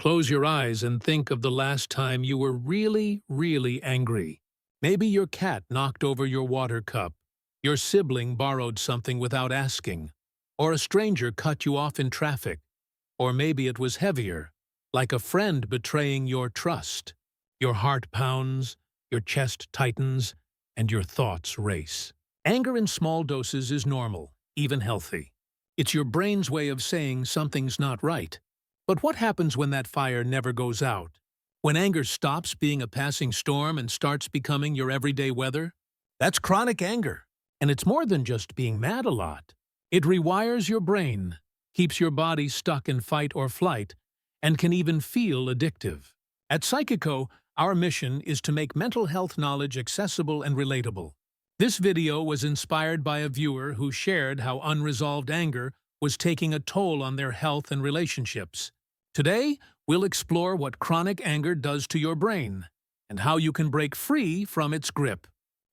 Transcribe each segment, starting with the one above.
Close your eyes and think of the last time you were really, really angry. Maybe your cat knocked over your water cup, your sibling borrowed something without asking, or a stranger cut you off in traffic. Or maybe it was heavier, like a friend betraying your trust. Your heart pounds, your chest tightens, and your thoughts race. Anger in small doses is normal, even healthy. It's your brain's way of saying something's not right. But what happens when that fire never goes out? When anger stops being a passing storm and starts becoming your everyday weather? That's chronic anger. And it's more than just being mad a lot. It rewires your brain, keeps your body stuck in fight or flight, and can even feel addictive. At Psychico, our mission is to make mental health knowledge accessible and relatable. This video was inspired by a viewer who shared how unresolved anger was taking a toll on their health and relationships. Today, we'll explore what chronic anger does to your brain and how you can break free from its grip.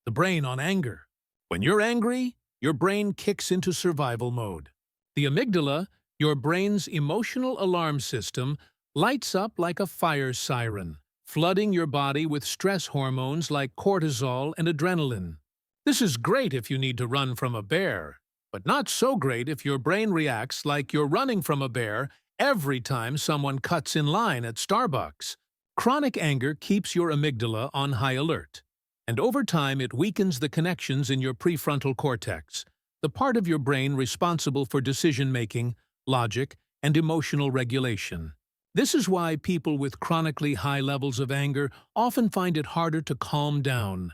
The brain on anger. When you're angry, your brain kicks into survival mode. The amygdala, your brain's emotional alarm system, lights up like a fire siren, flooding your body with stress hormones like cortisol and adrenaline. This is great if you need to run from a bear, but not so great if your brain reacts like you're running from a bear every time someone cuts in line at Starbucks. Chronic anger keeps your amygdala on high alert, and over time it weakens the connections in your prefrontal cortex, the part of your brain responsible for decision-making, logic, and emotional regulation. This is why people with chronically high levels of anger often find it harder to calm down,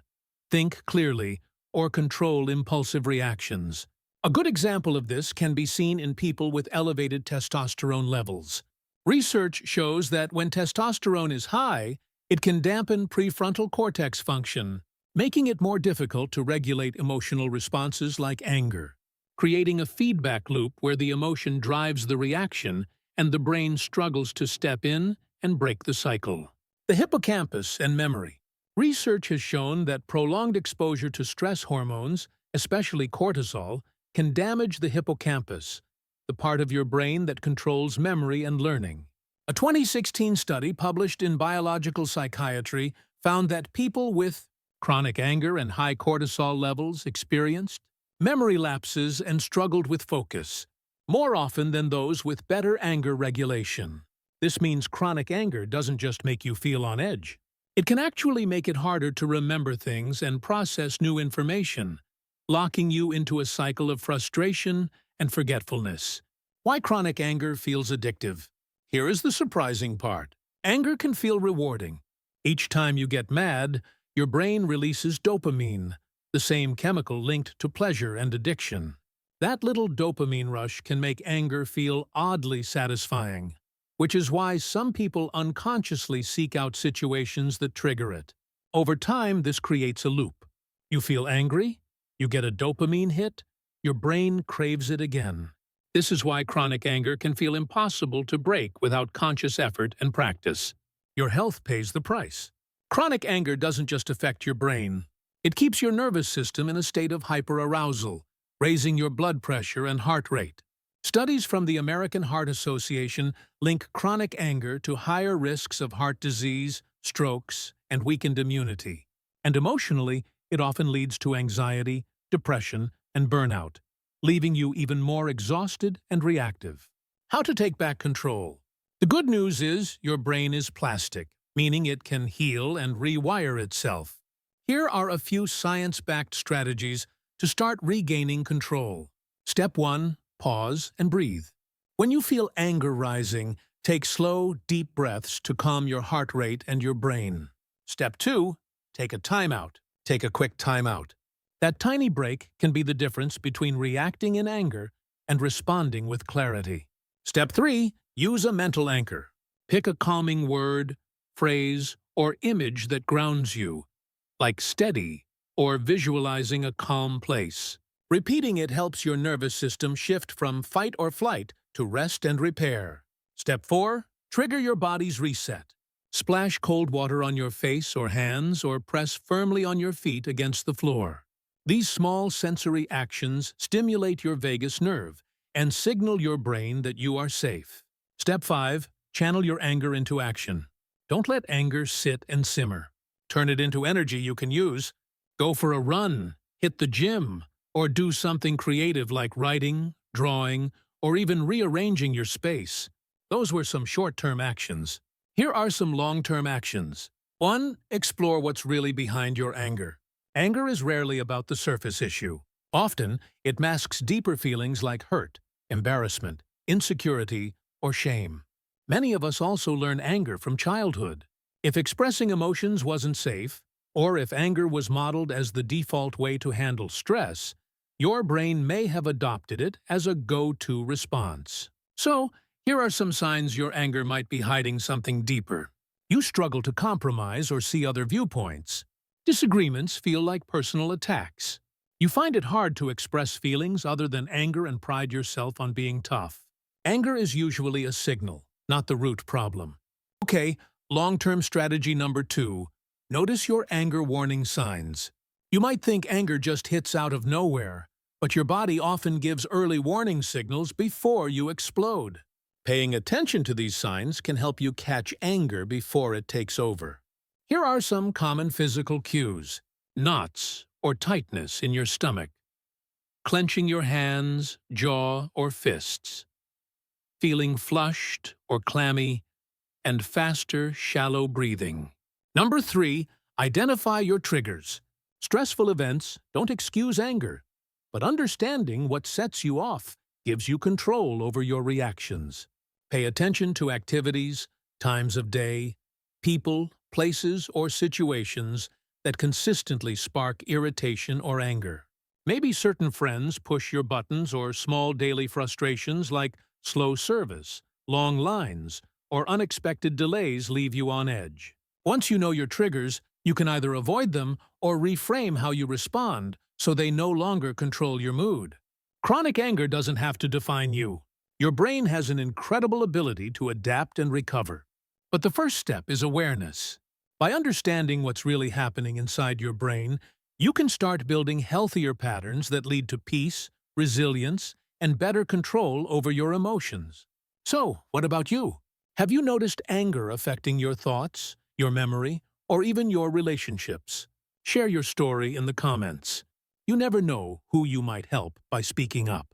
think clearly, or control impulsive reactions. A good example of this can be seen in people with elevated testosterone levels. Research shows that when testosterone is high, it can dampen prefrontal cortex function, making it more difficult to regulate emotional responses like anger, creating a feedback loop where the emotion drives the reaction and the brain struggles to step in and break the cycle. The hippocampus and memory. Research has shown that prolonged exposure to stress hormones, especially cortisol, can damage the hippocampus, the part of your brain that controls memory and learning. A 2016 study published in Biological Psychiatry found that people with chronic anger and high cortisol levels experienced memory lapses and struggled with focus, more often than those with better anger regulation. This means chronic anger doesn't just make you feel on edge. It can actually make it harder to remember things and process new information, locking you into a cycle of frustration and forgetfulness. Why chronic anger feels addictive? Here is the surprising part. Anger can feel rewarding. Each time you get mad, your brain releases dopamine, the same chemical linked to pleasure and addiction. That little dopamine rush can make anger feel oddly satisfying, which is why some people unconsciously seek out situations that trigger it. Over time, this creates a loop. You feel angry, you get a dopamine hit, your brain craves it again. This is why chronic anger can feel impossible to break without conscious effort and practice. Your health pays the price. Chronic anger doesn't just affect your brain. It keeps your nervous system in a state of hyperarousal, raising your blood pressure and heart rate. Studies from the American Heart Association link chronic anger to higher risks of heart disease, strokes, and weakened immunity. And emotionally, it often leads to anxiety, depression, and burnout, leaving you even more exhausted and reactive. How to take back control. The good news is your brain is plastic, meaning it can heal and rewire itself. Here are a few science-backed strategies to start regaining control. Step 1. Pause and breathe. When you feel anger rising, take slow, deep breaths to calm your heart rate and your brain. Step 2. Take a timeout. Take a quick timeout. That tiny break can be the difference between reacting in anger and responding with clarity. Step 3. Use a mental anchor. Pick a calming word, phrase, or image that grounds you, like steady or visualizing a calm place. Repeating it helps your nervous system shift from fight or flight to rest and repair. Step 4. Trigger your body's reset. Splash cold water on your face or hands or press firmly on your feet against the floor. These small sensory actions stimulate your vagus nerve and signal your brain that you are safe. Step 5. Channel your anger into action. Don't let anger sit and simmer. Turn it into energy you can use. Go for a run, hit the gym, or do something creative like writing, drawing, or even rearranging your space. Those were some short-term actions. Here are some long-term actions. 1. Explore what's really behind your anger. Anger is rarely about the surface issue. Often, it masks deeper feelings like hurt, embarrassment, insecurity, or shame. Many of us also learn anger from childhood. If expressing emotions wasn't safe, or if anger was modeled as the default way to handle stress, your brain may have adopted it as a go-to response. So, here are some signs your anger might be hiding something deeper. You struggle to compromise or see other viewpoints. Disagreements feel like personal attacks. You find it hard to express feelings other than anger and pride yourself on being tough. Anger is usually a signal, not the root problem. Okay, long-term strategy number 2. Notice your anger warning signs. You might think anger just hits out of nowhere, but your body often gives early warning signals before you explode. Paying attention to these signs can help you catch anger before it takes over. Here are some common physical cues. Knots or tightness in your stomach. Clenching your hands, jaw, or fists. Feeling flushed or clammy, and faster, shallow breathing. Number 3, identify your triggers. Stressful events don't excuse anger, but understanding what sets you off gives you control over your reactions. Pay attention to activities, times of day, people, places, or situations that consistently spark irritation or anger. Maybe certain friends push your buttons, or small daily frustrations like slow service, long lines, or unexpected delays leave you on edge. Once you know your triggers, you can either avoid them or reframe how you respond so they no longer control your mood. Chronic anger doesn't have to define you. Your brain has an incredible ability to adapt and recover. But the first step is awareness. By understanding what's really happening inside your brain, you can start building healthier patterns that lead to peace, resilience, and better control over your emotions. So, what about you? Have you noticed anger affecting your thoughts, your memory, or even your relationships? Share your story in the comments. You never know who you might help by speaking up.